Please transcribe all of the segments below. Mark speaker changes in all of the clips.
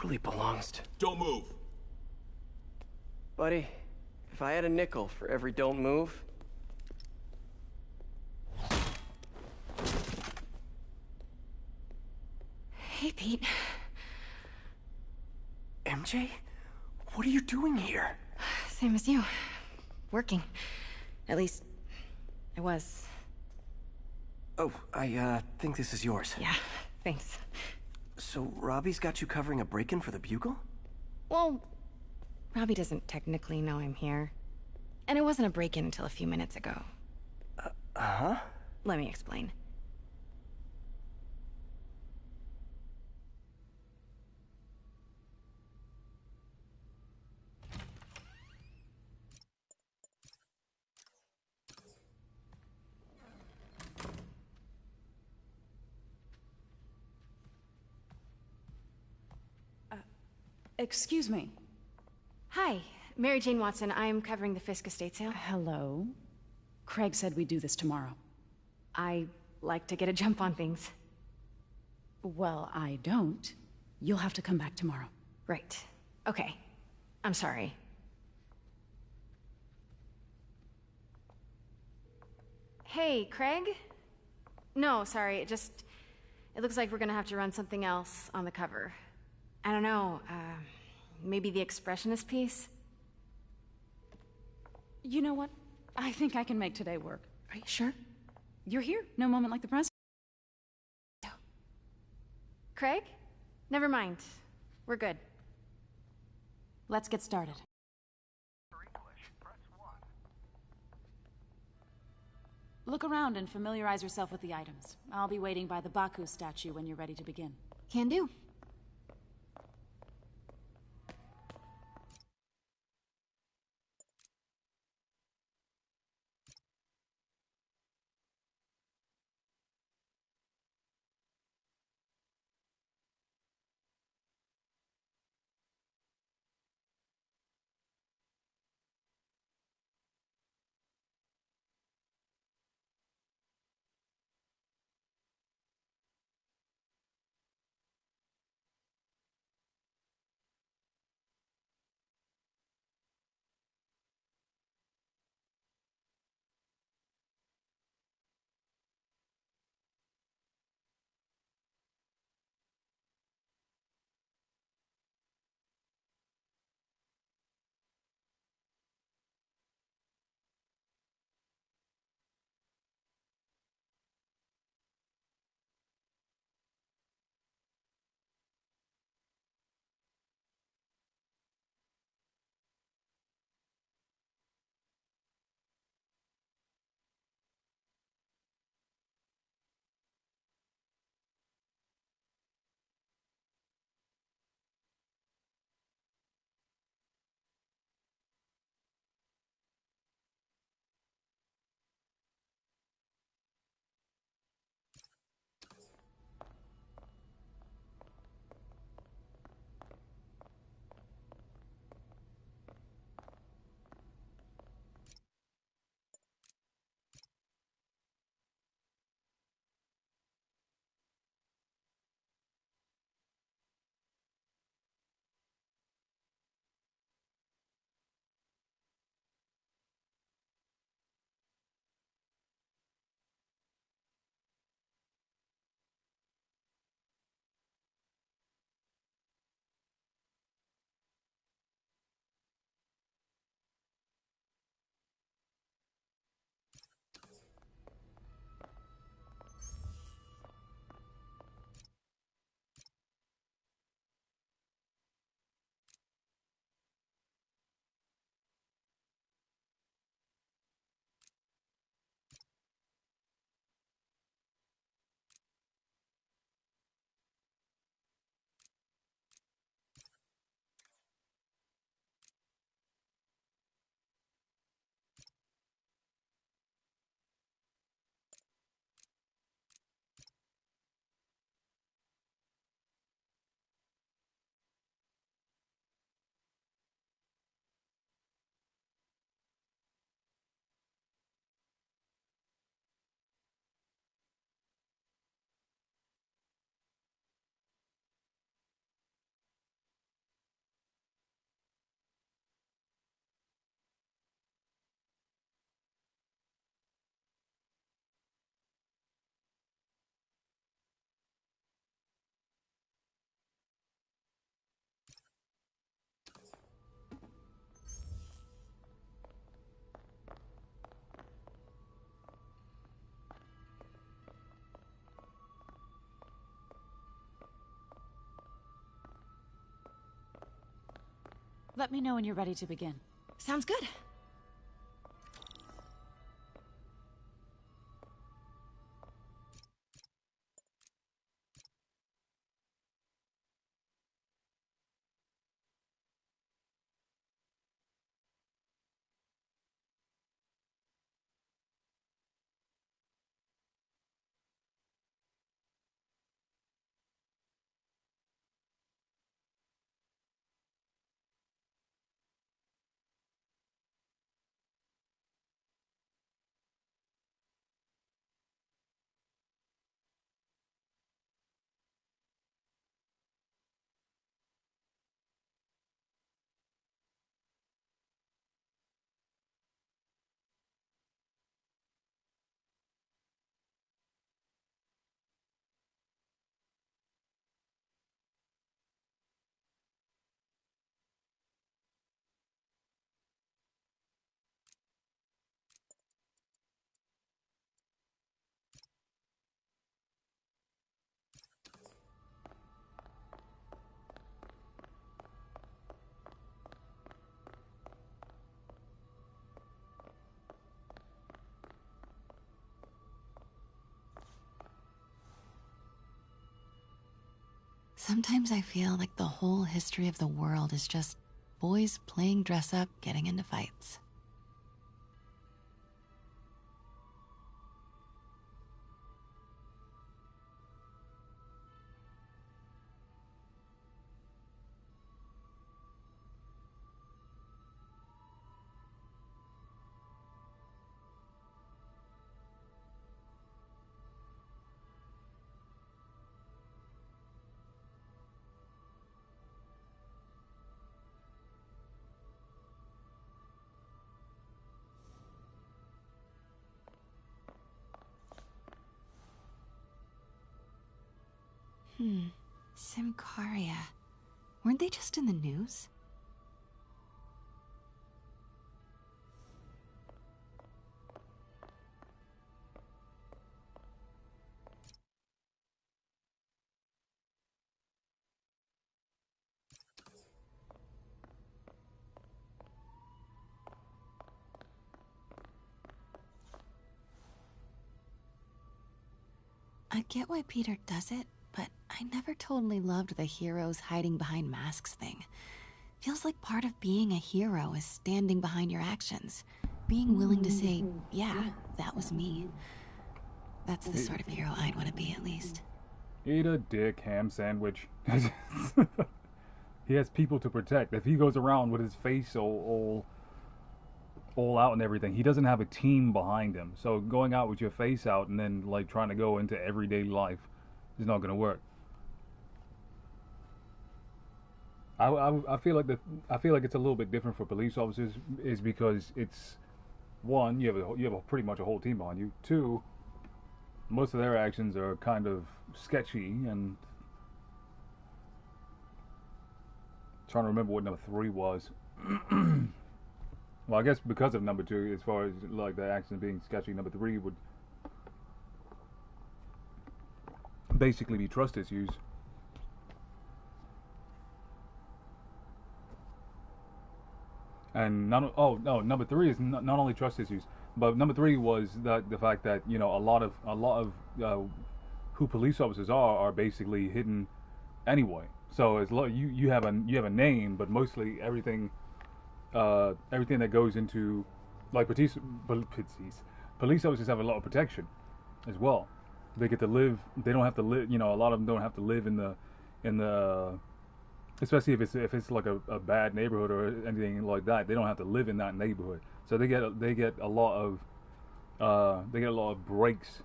Speaker 1: totally belongs to...
Speaker 2: Don't move!
Speaker 1: Buddy, if I had a nickel for every don't move...
Speaker 3: Hey, Pete.
Speaker 1: MJ? What are you doing here?
Speaker 3: Same as you. Working. At least, I was.
Speaker 1: Oh, I think this is yours.
Speaker 3: Yeah, thanks.
Speaker 1: So Robbie's got you covering a break-in for the Bugle?
Speaker 3: Well, Robbie doesn't technically know I'm here. And it wasn't a break-in until a few minutes ago.
Speaker 1: Uh-huh?
Speaker 3: Let me explain.
Speaker 4: Excuse me.
Speaker 3: Hi, Mary Jane Watson. I'm covering the Fisk estate sale.
Speaker 4: Hello. Craig said we'd do this tomorrow.
Speaker 3: I like to get a jump on things.
Speaker 4: Well, I don't. You'll have to come back tomorrow.
Speaker 3: Right. Okay. I'm sorry. Hey, Craig? No, sorry, it looks like we're gonna have to run something else on the cover. I don't know, maybe the expressionist piece?
Speaker 4: You know what? I think I can make today work.
Speaker 3: Are you sure?
Speaker 4: You're here. No moment like the present.
Speaker 3: Craig? Never mind. We're good.
Speaker 4: Let's get started. Look around and familiarize yourself with the items. I'll be waiting by the Baku statue when you're ready to begin.
Speaker 3: Can do.
Speaker 4: Let me know when you're ready to begin.
Speaker 3: Sounds good.
Speaker 2: Sometimes I feel like the whole history of the world is just boys playing dress up, getting into fights. Simcaria. Weren't they just in the news? I get why Peter does it, but I never totally loved the heroes hiding behind masks thing. Feels like part of being a hero is standing behind your actions. Being willing to say, yeah, that was me. That's the sort of hero I'd want to be, at least.
Speaker 5: Eat a dick, ham sandwich. He has people to protect. If he goes around with his face all out and everything, he doesn't have a team behind him. So going out with your face out and then like trying to go into everyday life is not going to work. I feel like it's a little bit different for police officers, is because it's, one, you have a pretty much a whole team behind you. Two, most of their actions are kind of sketchy, and trying to remember what number 3 was. Well, I guess because of number 2, as far as like the actions being sketchy, number 3 would basically be trust issues. And number 3 is not only trust issues, but number 3 was the fact that, you know, a lot of who police officers are basically hidden anyway. So as you have a name, but mostly everything that goes into, like, police officers have a lot of protection as well. They get to live. They don't have to live. You know, a lot of them don't have to live in the especially if it's like a bad neighborhood or anything like that. They don't have to live in that neighborhood. So they get a lot of breaks.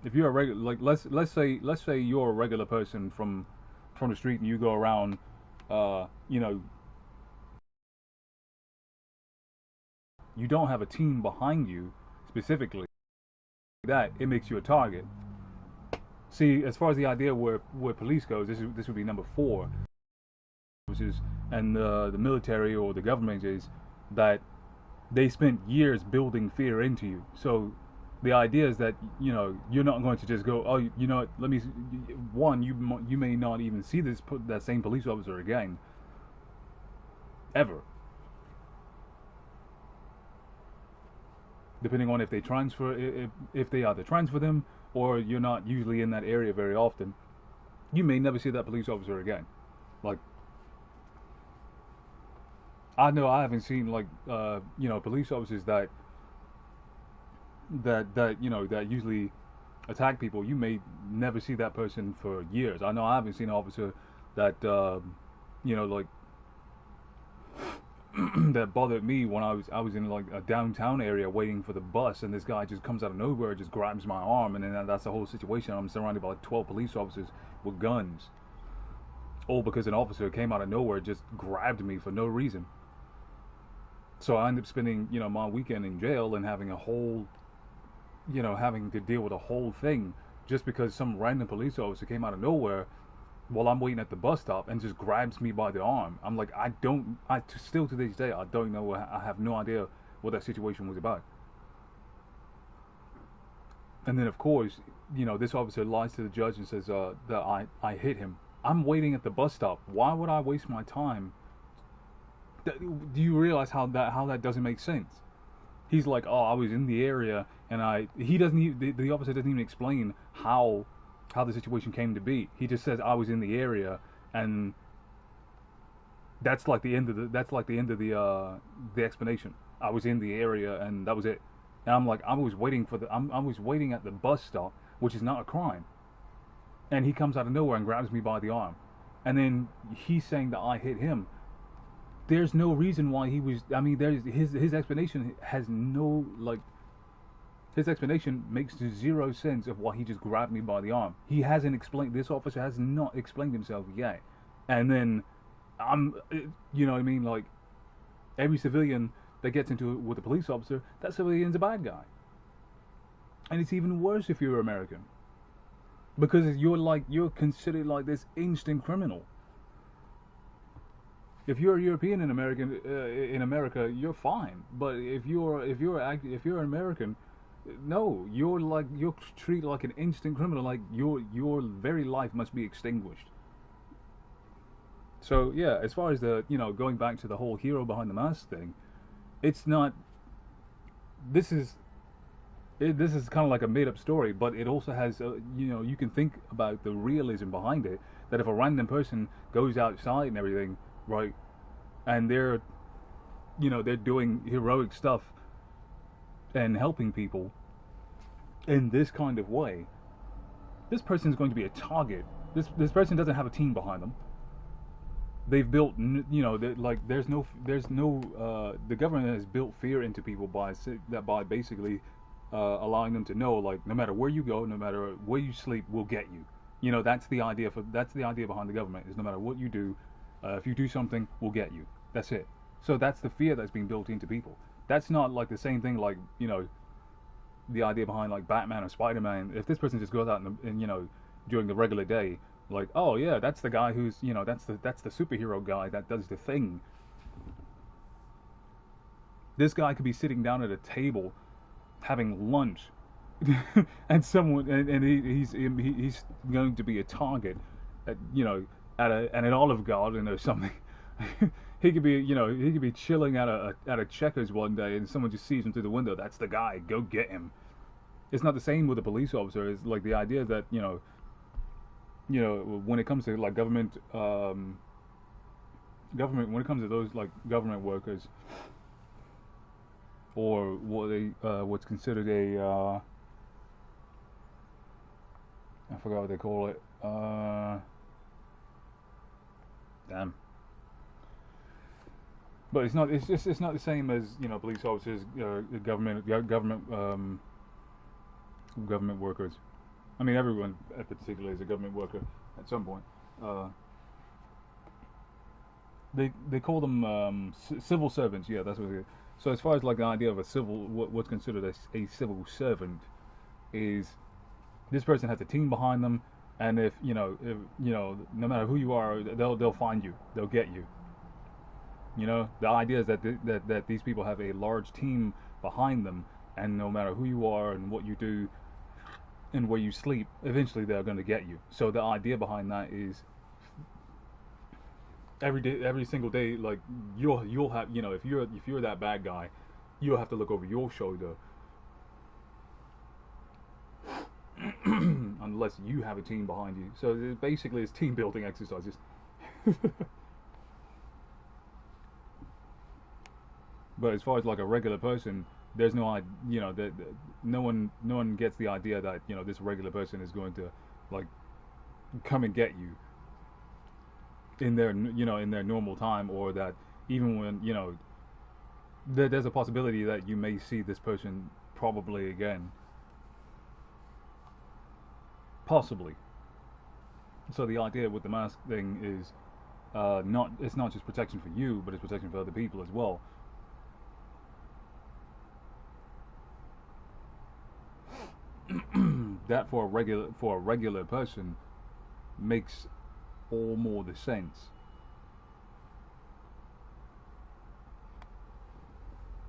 Speaker 5: If you're a regular, like, let's say you're a regular person from the street, and you go around, you know, you don't have a team behind you specifically, that it makes you a target. See, as far as the idea where police goes, this would be number 4, which is, and the military or the government is that they spent years building fear into you. So the idea is that, you know, you're not going to just go, oh, you know what, let me, one, you may not even see that same police officer again, ever, depending on if they transfer, if they either transfer them, or you're not usually in that area very often. You may never see that police officer again. Like, I know I haven't seen, like, you know, police officers that you know, that usually attack people. You may never see that person for years. I know I haven't seen an officer that you know, like that bothered me when I was in like a downtown area waiting for the bus, and this guy just comes out of nowhere, just grabs my arm, and then that's the whole situation. I'm surrounded by like 12 police officers with guns, all because an officer came out of nowhere, just grabbed me for no reason. So I ended up spending, you know, my weekend in jail and having a whole, you know, having to deal with a whole thing just because some random police officer came out of nowhere while I'm waiting at the bus stop and just grabs me by the arm. I'm like, still to this day, I don't know, I have no idea what that situation was about. And then, of course, you know, this officer lies to the judge and says that I hit him. I'm waiting at the bus stop. Why would I waste my time? Do you realize how that doesn't make sense? He's like, oh, I was in the area, and the officer doesn't even explain how the situation came to be. He just says I was in the area, and that's like the end of the explanation. I was in the area, and that was it. And I'm like, I was waiting at the bus stop, which is not a crime. And he comes out of nowhere and grabs me by the arm, and then he's saying that I hit him. There's no reason why he was. I mean, his explanation has no, like. His explanation makes zero sense of why he just grabbed me by the arm. He hasn't explained. This officer has not explained himself yet. And then, you know what I mean? Like, every civilian that gets into it with a police officer, that civilian's a bad guy. And it's even worse if you're American, because you're considered like this instant criminal. If you're a European in America, you're fine. But if you're an American, no, you're treated like an instant criminal. Like your very life must be extinguished. So yeah, as far as the, you know, going back to the whole hero behind the mask thing, it's not. This is kind of like a made up story, but it also has, you know, you can think about the realism behind it. That if a random person goes outside and everything, right, and they're doing heroic stuff and helping people in this kind of way, this person is going to be a target. This person doesn't have a team behind them. They've built, you know, there's no the government has built fear into people by basically allowing them to know, like, no matter where you go, no matter where you sleep, we'll get you. You know, that's the idea behind the government, is no matter what you do, if you do something, we'll get you. That's it. So that's the fear that's being built into people. That's not like the same thing, like, you know, the idea behind like Batman or Spider-Man. If this person just goes out and you know, during the regular day, like, oh yeah, that's the guy who's, you know, that's the superhero guy that does the thing. This guy could be sitting down at a table having lunch and someone and he's going to be a target at, you know, at an Olive Garden or something. He could be chilling at a Checkers one day, and someone just sees him through the window. That's the guy. Go get him. It's not the same with a police officer. It's like the idea that, you know, when it comes to like government, when it comes to those like government workers, or what's considered a I forgot what they call it. Damn. But it's not the same as, you know, police officers, government workers. I mean, everyone particularly is a government worker at some point. They call them civil servants. Yeah, that's what it is. So as far as like the idea of what's considered a civil servant is, this person has a team behind them, and if you know, no matter who you are, they'll find you, they'll get you. You know, the idea is that these people have a large team behind them, and no matter who you are and what you do and where you sleep, eventually they're going to get you. So the idea behind that is every single day, like you'll have, you know, if you're that bad guy, you'll have to look over your shoulder unless you have a team behind you. So basically it's team building exercises. But as far as like a regular person, there's no, you know, that no one gets the idea that, you know, this regular person is going to like come and get you in their, you know, in their normal time, or that even when, you know, there's a possibility that you may see this person probably again, possibly. So the idea with the mask thing is it's not just protection for you, but it's protection for other people as well. That for a regular person makes all more the sense.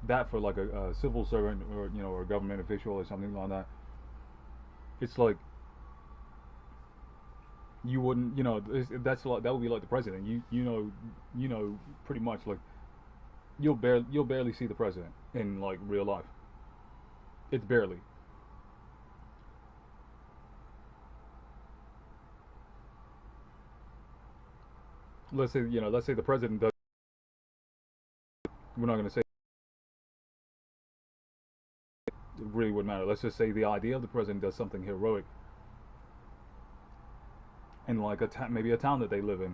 Speaker 5: That for like a civil servant, or, you know, or a government official or something like that, it's like you wouldn't, you know, that's like, that would be like the president. You know pretty much like you'll barely see the president in like real life. It's barely. Let's say the president does. We're not going to say it really wouldn't matter. Let's just say the idea of the president does something heroic in like maybe a town that they live in,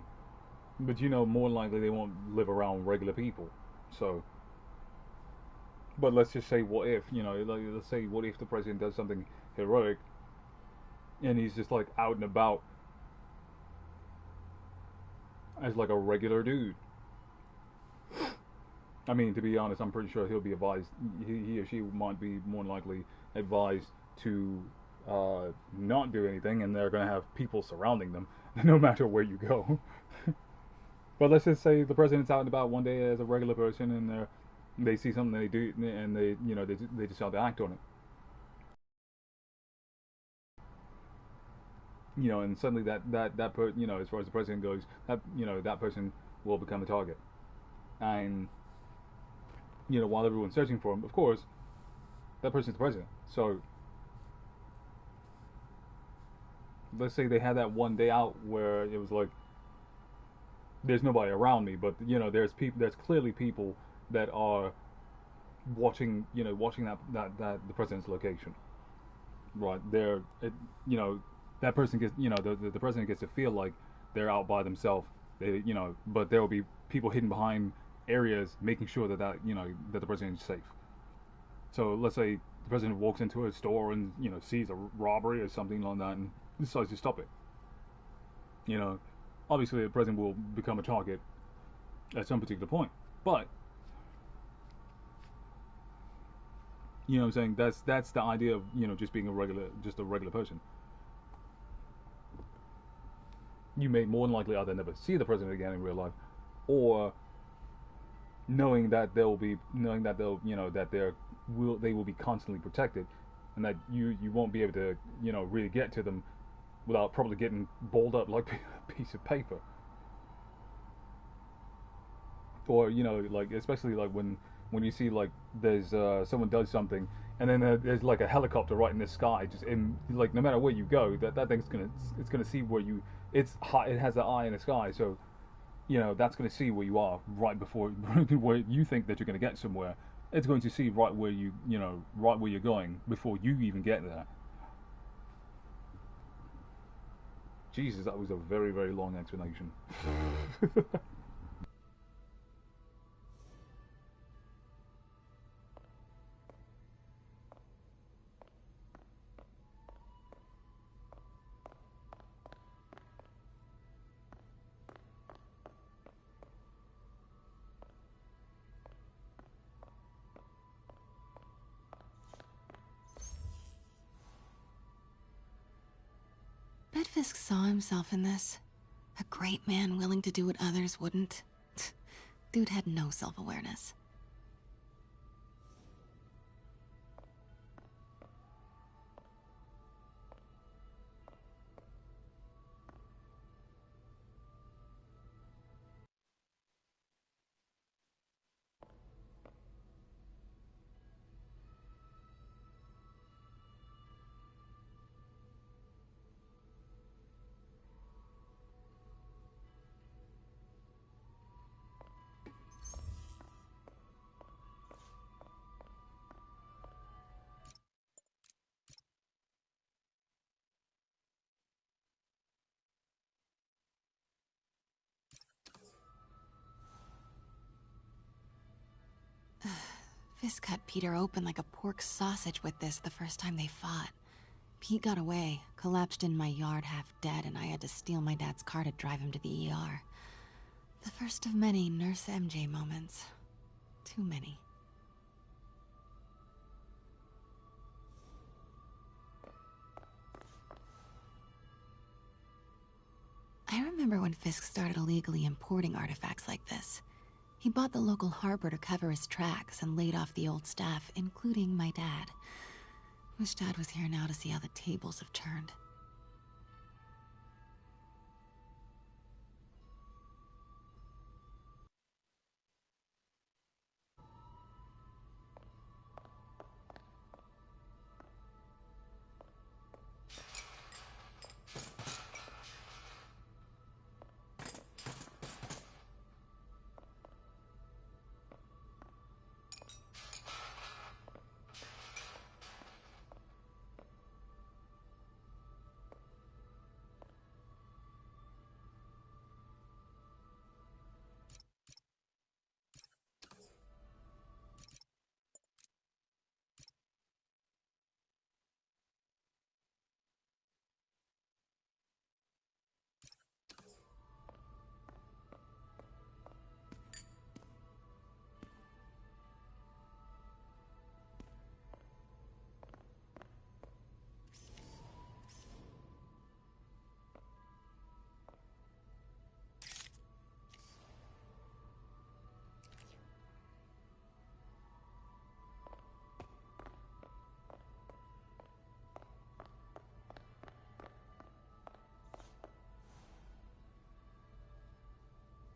Speaker 5: but you know, more likely they won't live around regular people. So, but let's just say, what if, you know, like, let's say what if the president does something heroic and he's just like out and about as like a regular dude. I mean, to be honest, I'm pretty sure he'll be advised, he or she might be more likely advised to not do anything, and they're going to have people surrounding them no matter where you go. But let's just say the president's out and about one day as a regular person, and they see something they do, and they, you know, they decide to act on it. You know, and suddenly you know, as far as the president goes, that, you know, that person will become a target. And, you know, while everyone's searching for him, of course, that person's the president. So let's say they had that one day out where it was like, there's nobody around me, but, you know, there's clearly people that are watching, you know, that the president's location. Right there, you know, that person gets, you know, the president gets to feel like they're out by themselves. They, you know, but there will be people hidden behind areas making sure that you know, that the president is safe. So let's say the president walks into a store and, you know, sees a robbery or something like that and decides to stop it. You know, obviously the president will become a target at some particular point, but you know what I'm saying, that's the idea of, you know, just being a regular person. You may more than likely either never see the president again in real life, or knowing that they'll, you know, that they will be constantly protected, and that you won't be able to, you know, really get to them without probably getting balled up like a piece of paper. Or, you know, like, especially like when you see like there's someone does something, and then there's like a helicopter right in the sky, just in, like, no matter where you go, that thing's gonna see where you. It's high, it has an eye in the sky, so, you know, that's going to see where you are right before where you think that you're going to get somewhere. It's going to see right where you know, right where you're going before you even get there. Jesus, that was a very, very long explanation.
Speaker 2: Bet Fisk saw himself in this. A great man willing to do what others wouldn't. Dude had no self-awareness. Fisk cut Peter open like a pork sausage with this the first time they fought. Pete got away, collapsed in my yard half dead, and I had to steal my dad's car to drive him to the ER. The first of many Nurse MJ moments. Too many. I remember when Fisk started illegally importing artifacts like this. He bought the local harbor to cover his tracks and laid off the old staff, including my dad. Wish Dad was here now to see how the tables have turned.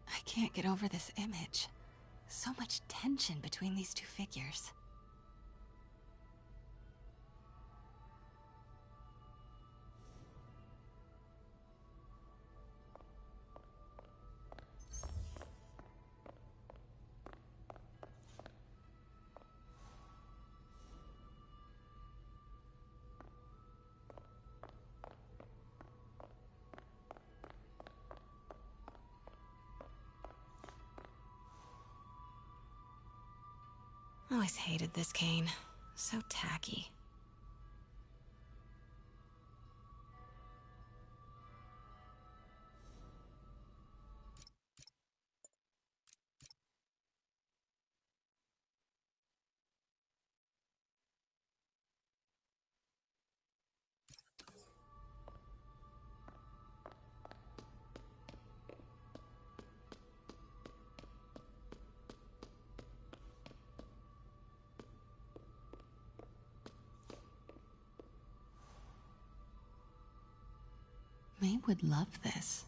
Speaker 2: I can't get over this image. So much tension between these two figures. Always hated this cane. So tacky. May would love this.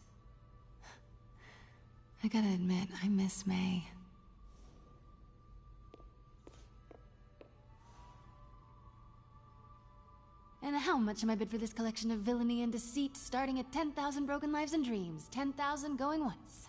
Speaker 2: I gotta admit, I miss May. And how much am I bid for this collection of villainy and deceit, starting at 10,000 broken lives and dreams, 10,000 going once?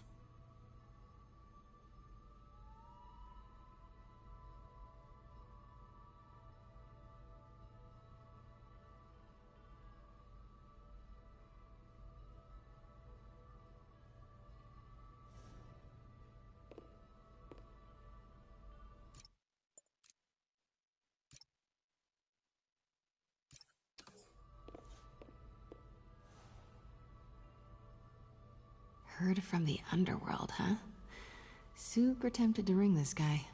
Speaker 2: Heard from the underworld, huh? Super tempted to ring this guy.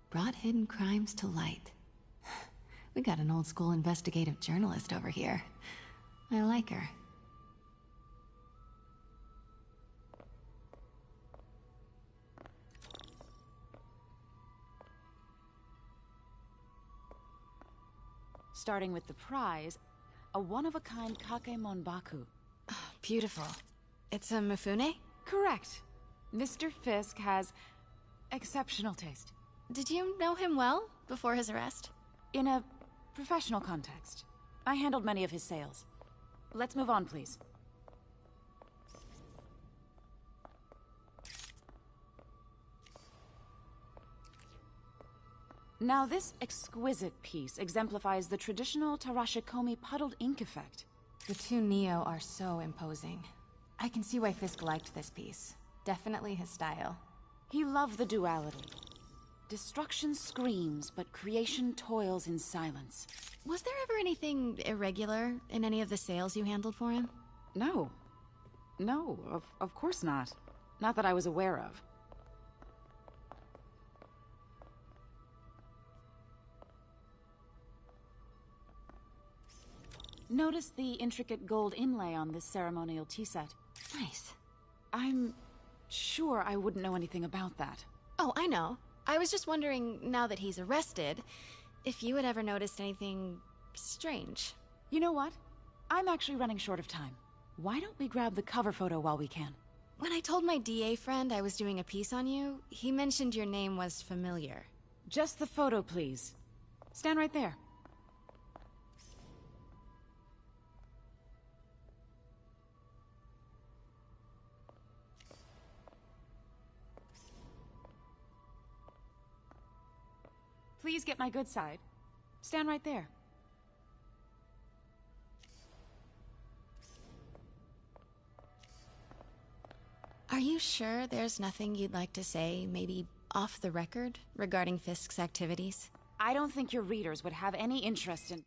Speaker 2: Brought hidden crimes to light. We got an old school investigative journalist over here. I like her.
Speaker 4: Starting with the prize, a one-of-a-kind Kakemon Baku.
Speaker 3: Beautiful. It's a Mifune?
Speaker 4: Correct. Mr. Fisk has exceptional taste.
Speaker 3: Did you know him well before his arrest?
Speaker 4: In a professional context. I handled many of his sales. Let's move on, please. Now, this exquisite piece exemplifies the traditional Tarashikomi puddled ink effect.
Speaker 3: The two Neo are so imposing. I can see why Fisk liked this piece. Definitely his style.
Speaker 4: He loved the duality. Destruction screams, but creation toils in silence.
Speaker 3: Was there ever anything irregular in any of the sales you handled for him?
Speaker 4: No. No, of course not. Not that I was aware of. Notice the intricate gold inlay on this ceremonial tea set.
Speaker 3: Nice.
Speaker 4: I'm sure I wouldn't know anything about that.
Speaker 3: Oh, I know. I was just wondering, now that he's arrested, if you had ever noticed anything strange.
Speaker 4: You know what? I'm actually running short of time. Why don't we grab the cover photo while we can?
Speaker 3: When I told my DA friend I was doing a piece on you, he mentioned your name was familiar.
Speaker 4: Just the photo, please. Stand right there. Please get my good side. Stand right there.
Speaker 3: Are you sure there's nothing you'd like to say, maybe off the record, regarding Fisk's activities?
Speaker 4: I don't think your readers would have any interest in...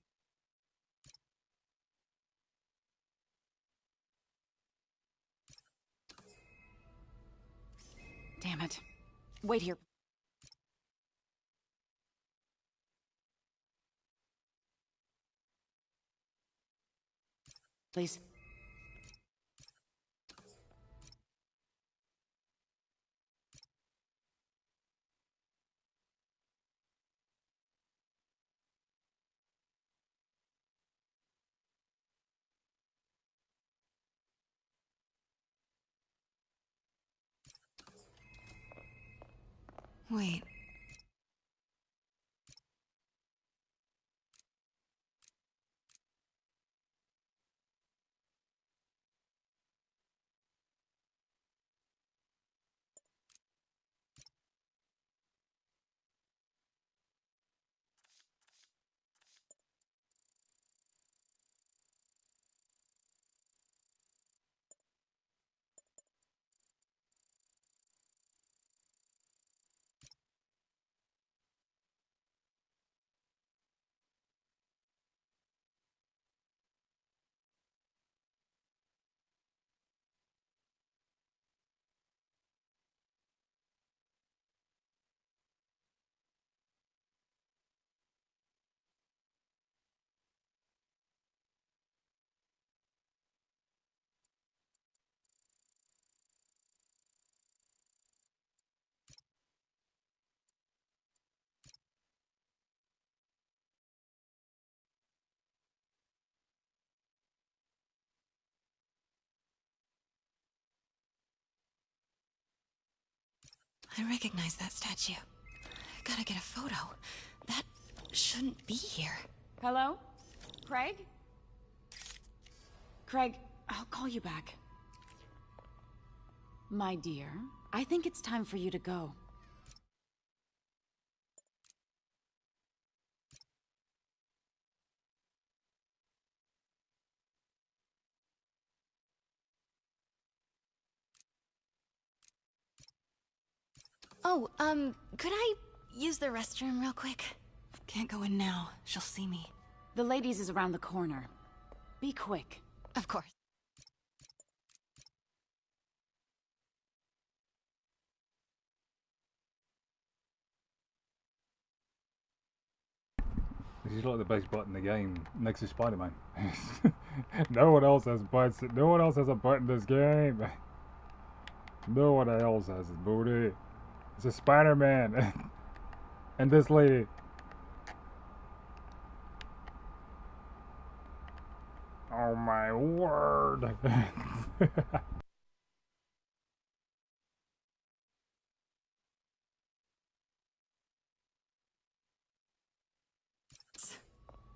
Speaker 4: Damn it. Wait here. Please.
Speaker 3: Wait. I recognize that statue. Gotta get a photo. That shouldn't be here.
Speaker 4: Hello? Craig? Craig, I'll call you back. My dear, I think it's time for you to go.
Speaker 3: Oh, could I use the restroom real quick? Can't go in now. She'll see me.
Speaker 4: The ladies is around the corner. Be quick.
Speaker 3: Of course.
Speaker 5: She's like the best butt in the game next to Spider-Man. No one else has butts. No one else has a butt in this game. No one else has his booty. It's a Spider-Man. And this lady. Oh my word.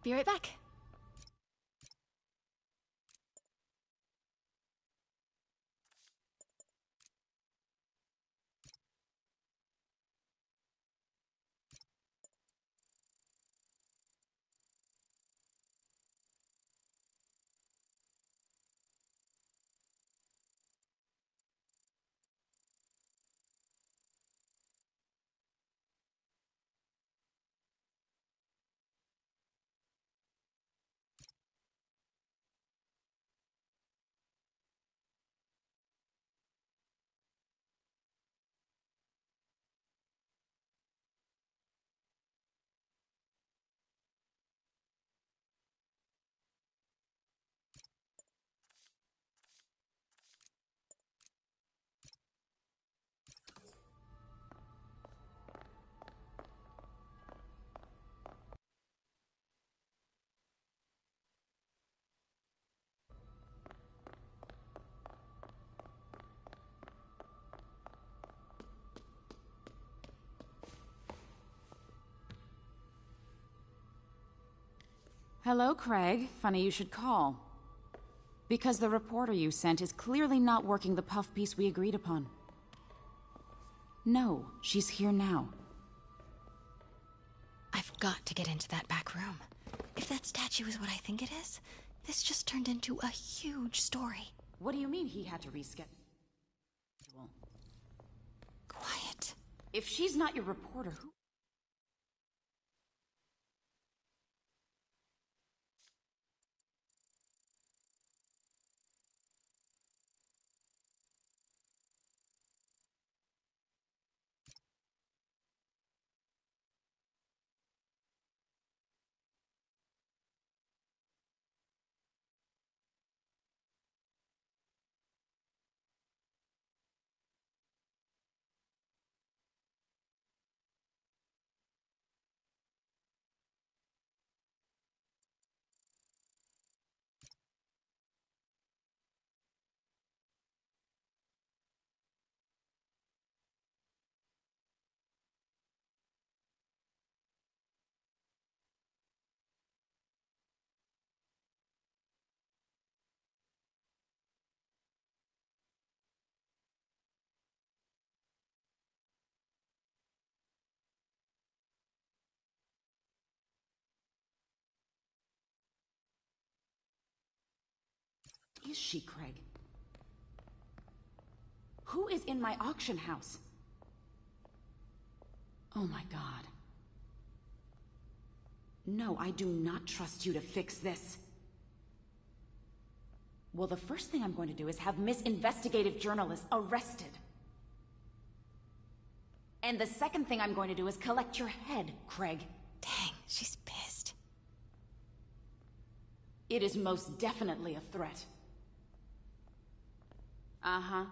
Speaker 2: Be right back.
Speaker 4: Hello, Craig. Funny you should call. Because the reporter you sent is clearly not working the puff piece we agreed upon. No, she's here now.
Speaker 2: I've got to get into that back room. If that statue is what I think it is, this just turned into a huge story.
Speaker 4: What do you mean he had to reschedule?
Speaker 2: Quiet.
Speaker 4: If she's not your reporter, who? Is she, Craig? Who is in my auction house? Oh my god. No, I do not trust you to fix this. Well, the first thing I'm going to do is have Miss Investigative Journalist arrested. And the second thing I'm going to do is collect your head, Craig.
Speaker 2: Dang, she's pissed.
Speaker 4: It is most definitely a threat. Uh-huh.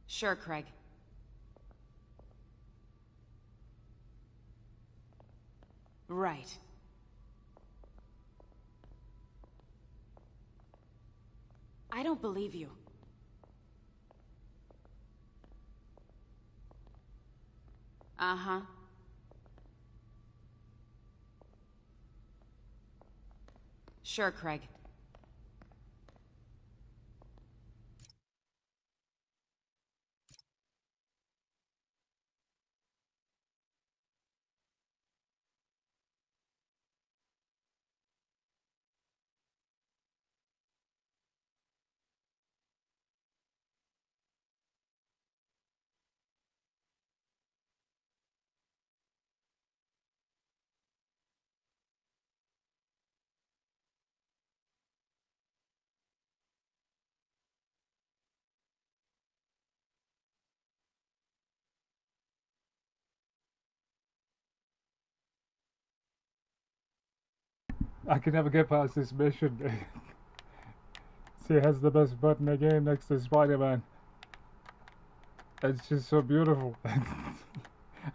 Speaker 4: Sure, Craig. Right. I don't believe you. Uh-huh. Sure, Craig.
Speaker 5: I can never get past this mission. She has the best butt in the game next to Spider-Man. It's just so beautiful.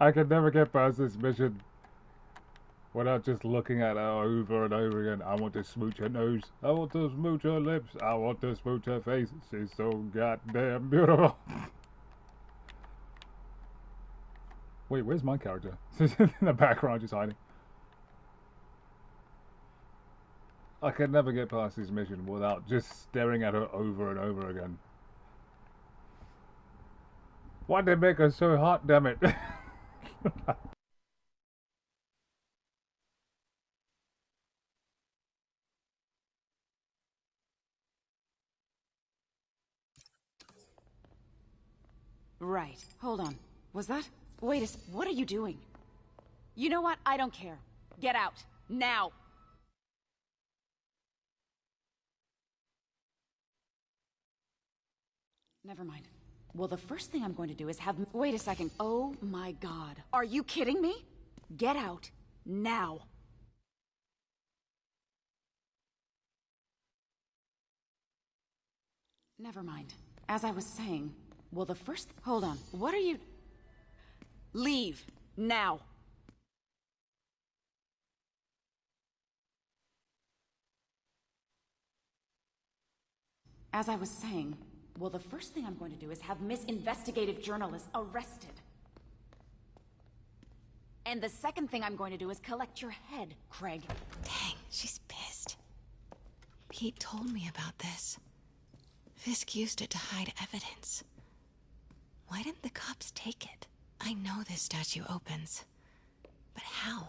Speaker 5: I can never get past this mission without just looking at her over and over again. I want to smooch her nose. I want to smooch her lips. I want to smooch her face. She's so goddamn beautiful. Wait, where's my character? She's in the background just hiding. I can never get past this mission without just staring at her over and over again. Why'd they make her so hot, damn it?
Speaker 4: Right. Hold on. Was that? Wait what are you doing? You know what? I don't care. Get out. Now! Never mind. Well, the first thing I'm going to do is have... Wait a second. Oh my god. Are you kidding me? Get out. Now. Never mind. As I was saying... Well, the first... Hold on. What are you... Leave. Now. As I was saying... Well, the first thing I'm going to do is have Miss Investigative Journalist arrested. And the second thing I'm going to do is collect your head, Craig.
Speaker 2: Dang, she's pissed. Pete told me about this. Fisk used it to hide evidence. Why didn't the cops take it? I know this statue opens. But how?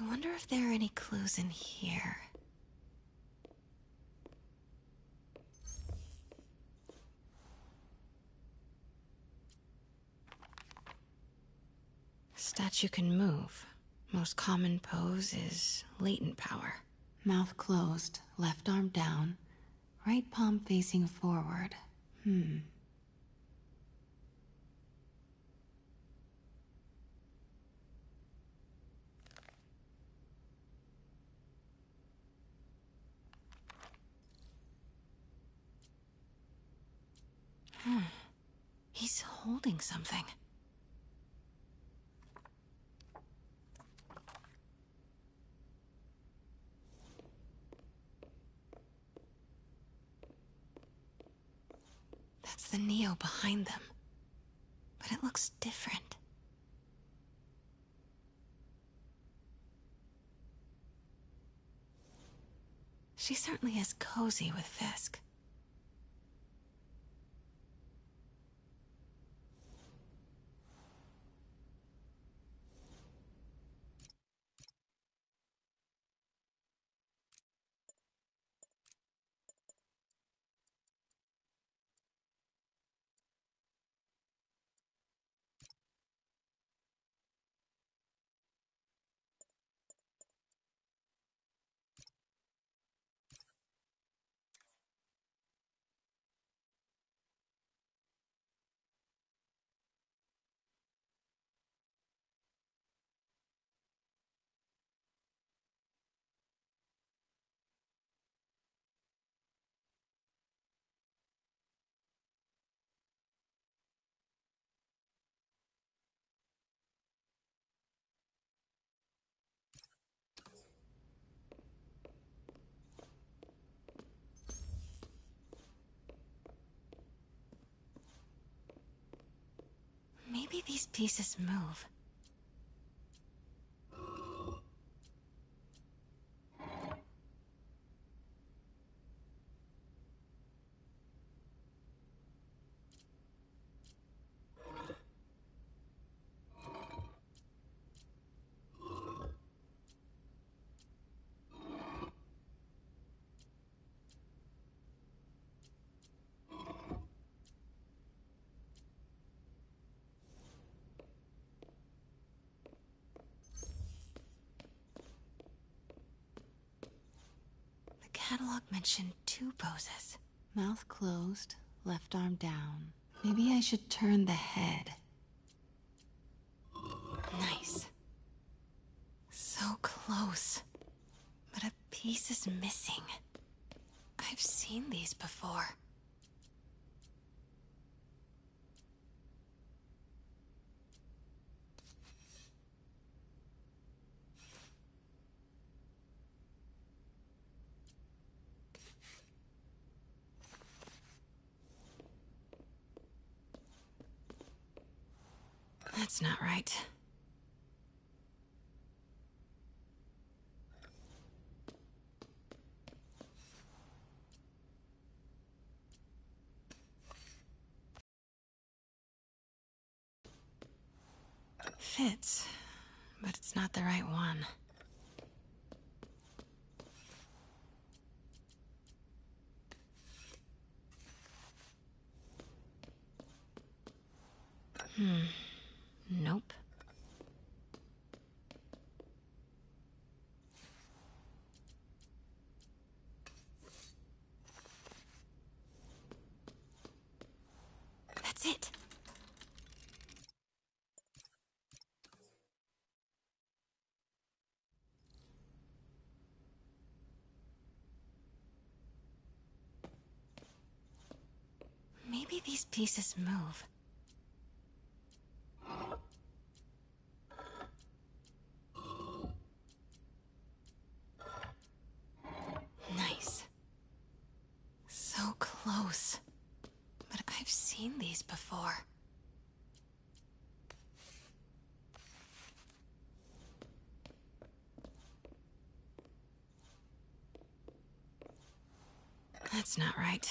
Speaker 2: I wonder if there are any clues in here. Statue can move. Most common pose is latent power. Mouth closed, left arm down, right palm facing forward. He's holding something. That's the Neo behind them. But it looks different. She certainly is cozy with Fisk. these pieces move. The catalog mentioned 2 poses. Mouth closed, left arm down. Maybe I should turn the head. Nice. So close. But a piece is missing. I've seen these before. That's not right. Fits, but it's not the right one. Nope. That's it. Maybe these pieces move. Nice. So close. But I've seen these before. That's not right.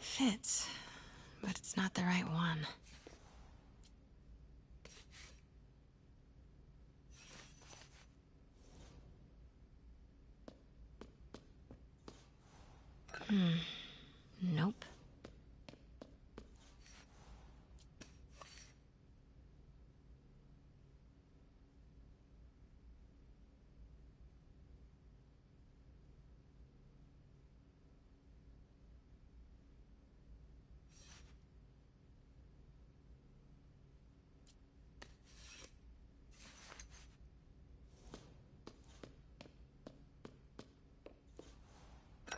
Speaker 2: Fits, but it's not the right one. Nope.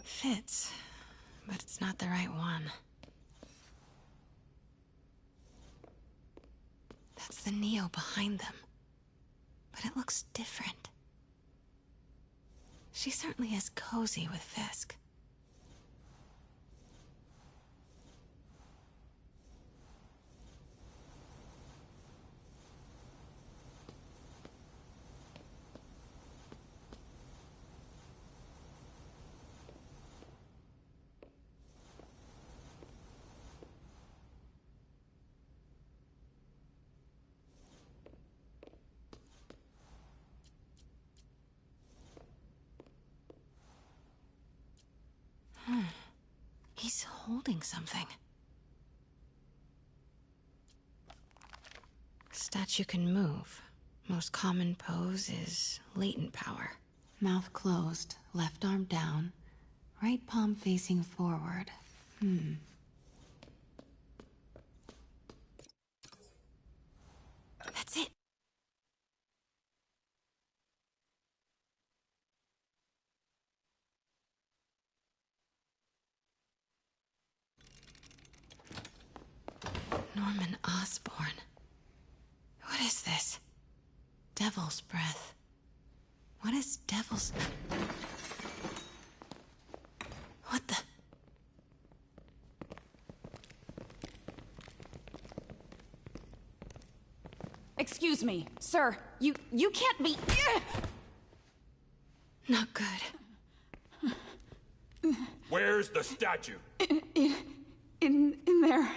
Speaker 2: Fits, but it's not the right one. That's the Neo behind them. But it looks different. She certainly is cozy with Fisk. He's holding something. Statue can move. Most common pose is latent power. Mouth closed, left arm down, right palm facing forward. That's it. Norman Osborn. What is this? Devil's breath. What is devil's...
Speaker 4: Excuse me, sir. You can't be...
Speaker 2: Not good.
Speaker 6: Where's the statue?
Speaker 4: In there.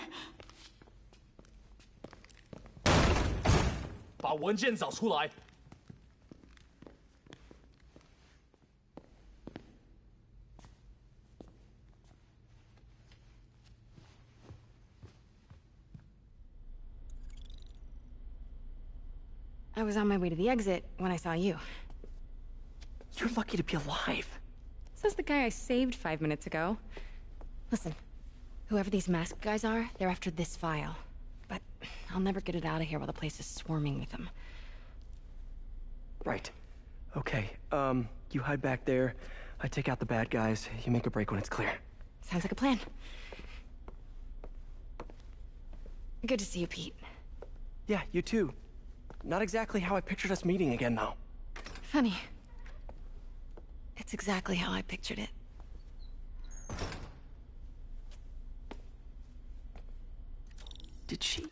Speaker 6: 把文件找出来。
Speaker 3: I was on my way to the exit when I saw you.
Speaker 1: You're lucky to be alive.
Speaker 3: Says the guy I saved 5 minutes ago. Listen, whoever these masked guys are, they're after this file. But I'll never get it out of here while the place is swarming with them.
Speaker 1: Right. Okay, you hide back there. I take out the bad guys. You make a break when it's clear.
Speaker 3: Sounds like a plan. Good to see you, Pete.
Speaker 1: Yeah, you too. Not exactly how I pictured us meeting again, though.
Speaker 3: Funny. It's exactly how I pictured it.
Speaker 1: Did she...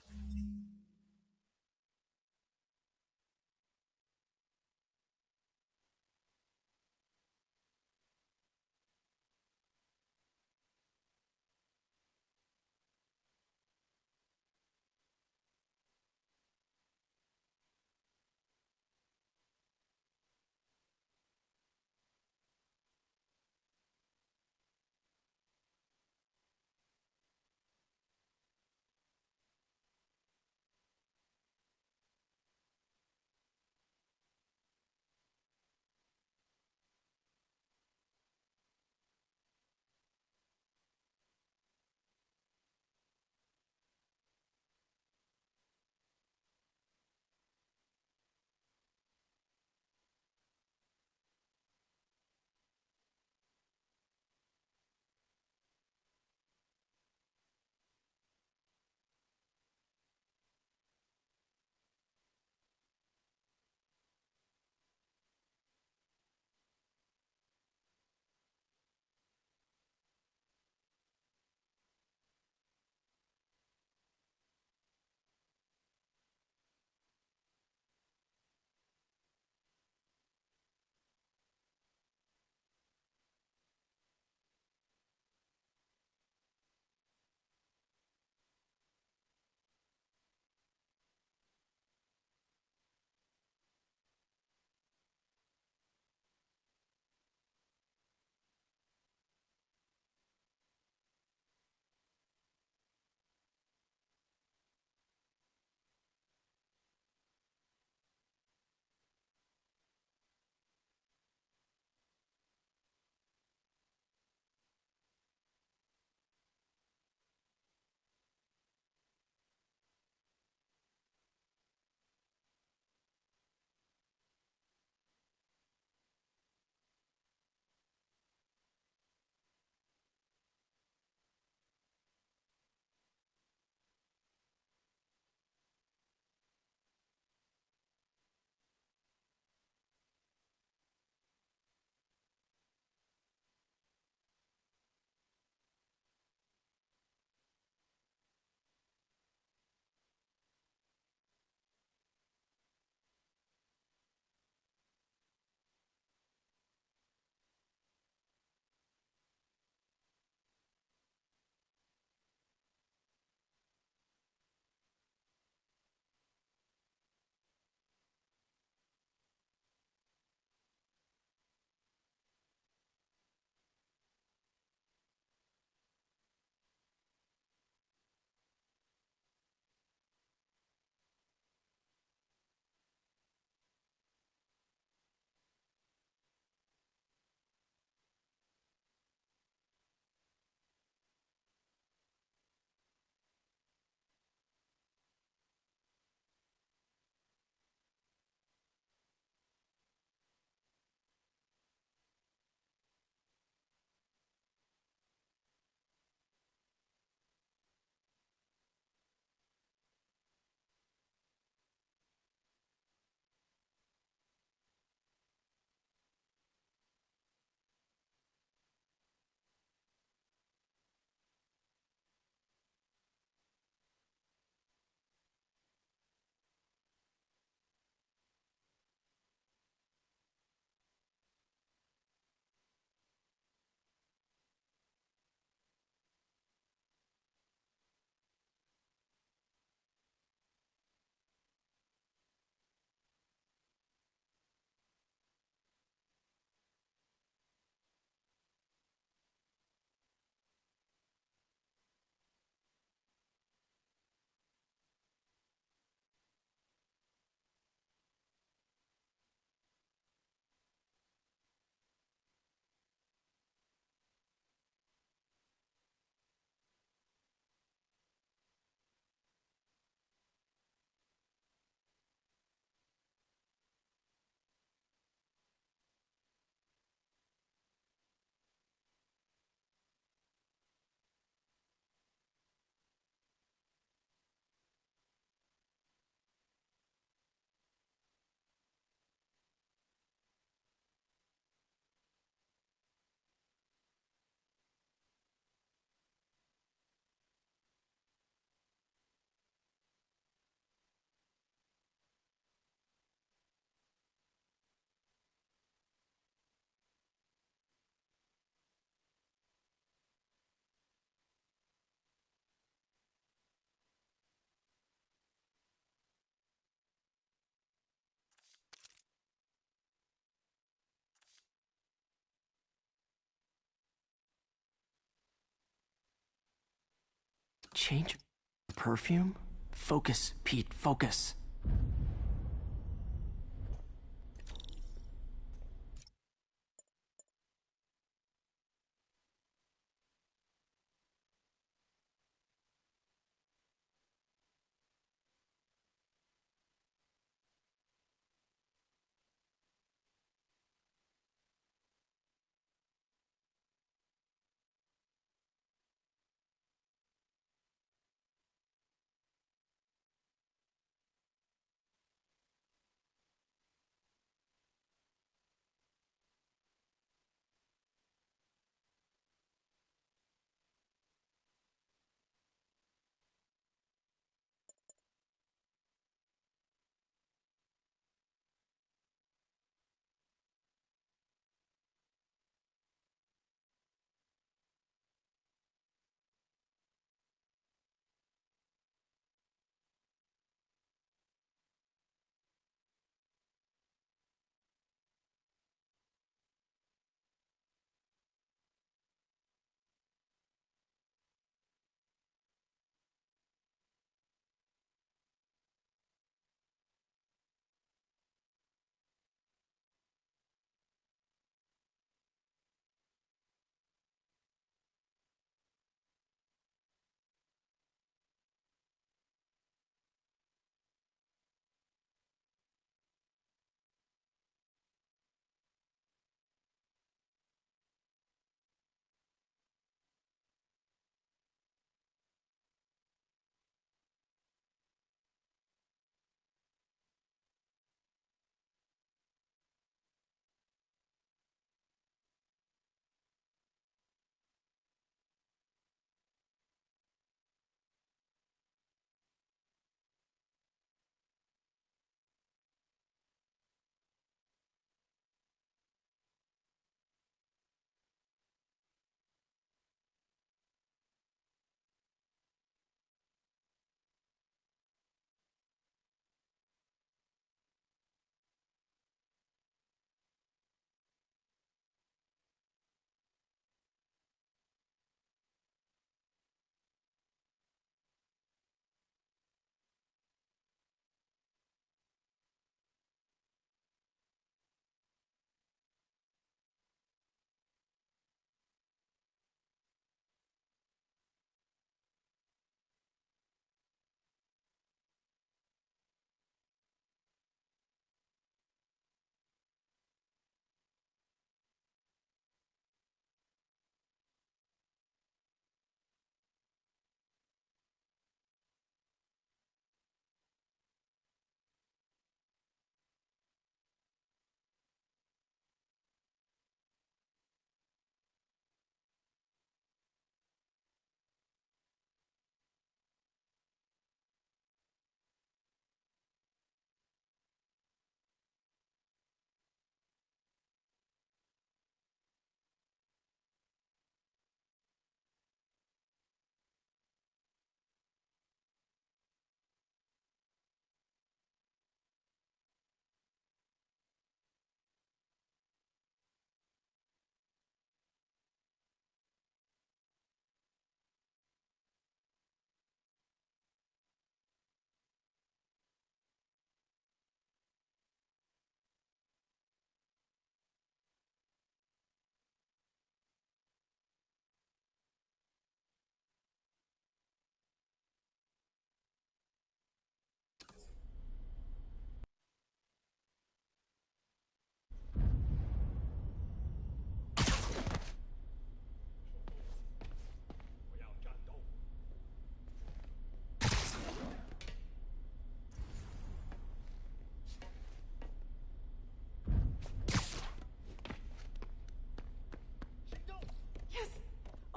Speaker 1: Change perfume? Focus, Pete, focus.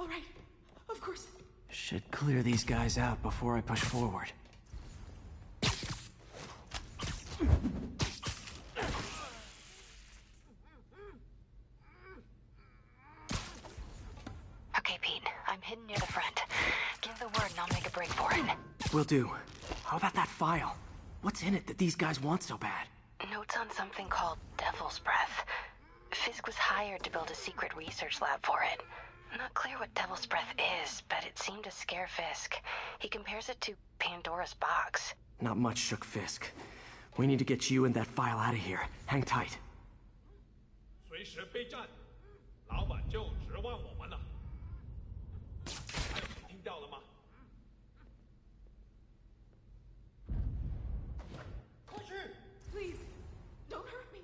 Speaker 7: All right, of course.
Speaker 1: Should clear these guys out before I push forward.
Speaker 2: Okay, Pete. I'm hidden near the front. Give the word and I'll make a break for it.
Speaker 1: Will do. How about that file? What's in it that these guys want so bad?
Speaker 2: Notes on something called Devil's Breath. Fisk was hired to build a secret research lab for it. Not clear what Devil's Breath is, but it seemed to scare Fisk. He compares it to Pandora's box.
Speaker 1: Not much shook Fisk. We need to get you and that file out of here. Hang tight.
Speaker 6: 随时备战，老板就指望我们了。听到了吗？
Speaker 7: 快去 Please, don't hurt me.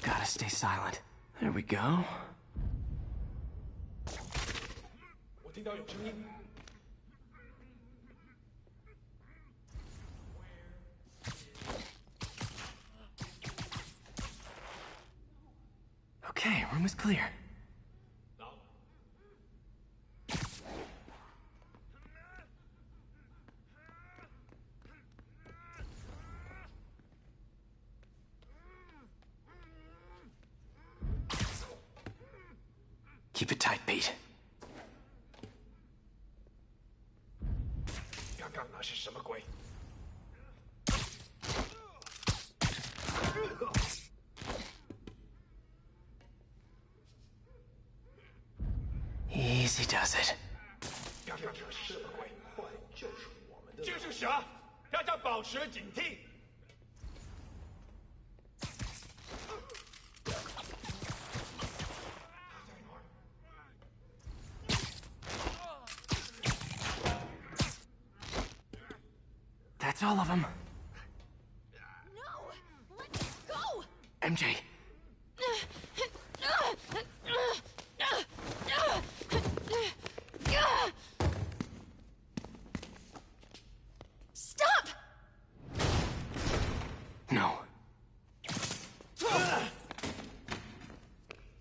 Speaker 1: Gotta stay silent. There we go.
Speaker 6: 我听到有声音。
Speaker 1: Okay, room is clear. Keep it tight, Pete.
Speaker 6: 刚刚那是什么鬼？
Speaker 1: Easy does it.
Speaker 6: 刚刚这是什么鬼？就是我们的。就是啥？大家保持警惕。
Speaker 1: That's all of them.
Speaker 7: No! Let's go!
Speaker 1: MJ.
Speaker 7: Stop!
Speaker 1: No.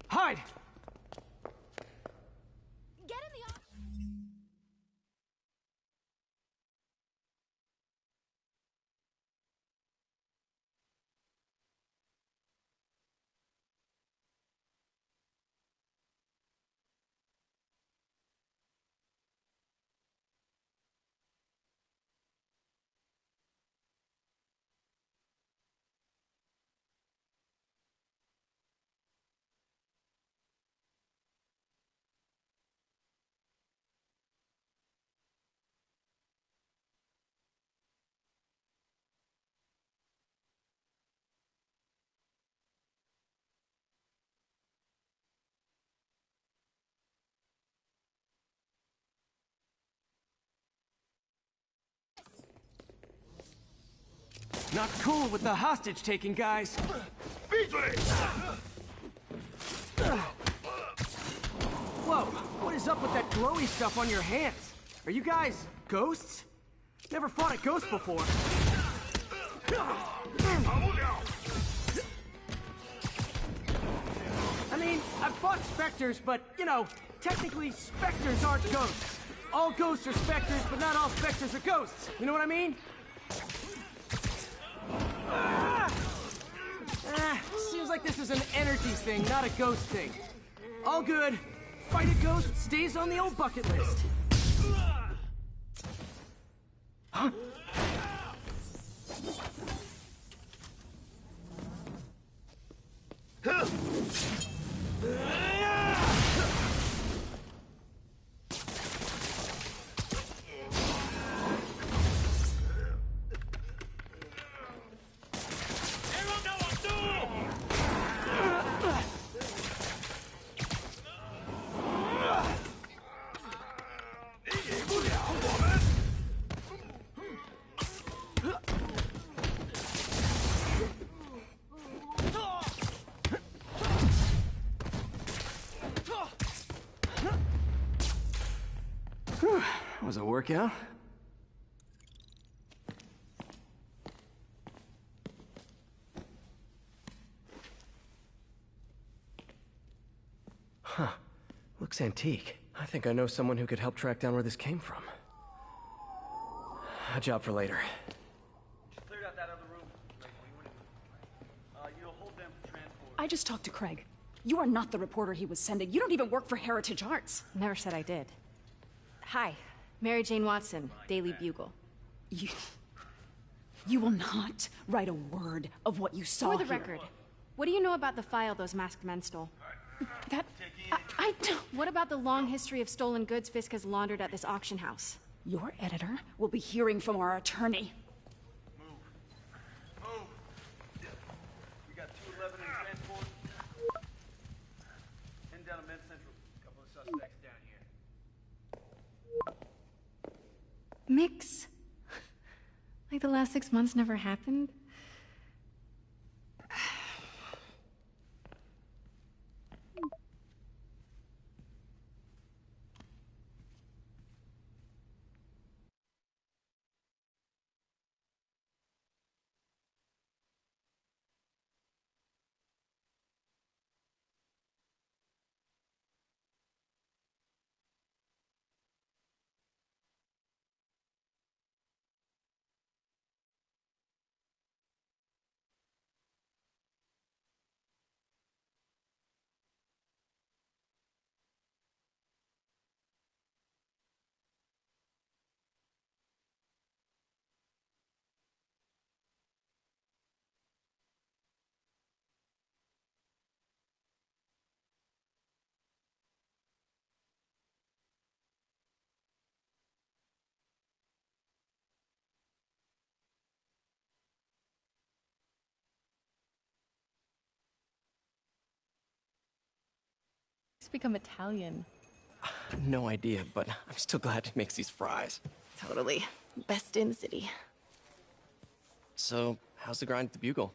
Speaker 1: Hide!
Speaker 7: Get in the office.
Speaker 1: Not cool with the hostage taking, guys.
Speaker 6: 闭嘴！
Speaker 1: Whoa, what is up with that glowy stuff on your hands? Are you guys ghosts? Never fought a ghost before.
Speaker 6: 跑不了。
Speaker 1: I mean, I've fought specters, but, you know, technically specters aren't ghosts. All ghosts are specters, but not all specters are ghosts. You know what I mean? Seems like this is an energy thing, not a ghost thing. All good. Fight a ghost stays on the old bucket list. Huh? That was a workout. Huh. Looks antique. I think I know someone who could help track down where this came from. A job for later.
Speaker 8: Cleared out that other room. You'll hold them for transport.
Speaker 9: I just talked to Craig. You are not the reporter he was sending. You don't even work for Heritage Arts.
Speaker 3: Never said I did. Hi, Mary Jane Watson, Daily Bugle.
Speaker 9: You will not write a word of what you saw
Speaker 3: For the
Speaker 9: here.
Speaker 3: record, What do you know about the file those masked men stole?
Speaker 9: That... I don't...
Speaker 3: What about the long history of stolen goods Fisk has laundered at this auction house?
Speaker 9: Your editor will be hearing from our attorney.
Speaker 8: Move. We got 211 in transport. Heading down to Med Central. Couple of suspects down here.
Speaker 3: Mix? Like the last 6 months never happened?
Speaker 10: Become Italian.
Speaker 11: No idea, but I'm still glad he makes these fries.
Speaker 10: Totally. Best in the city.
Speaker 11: So, how's the grind at the Bugle?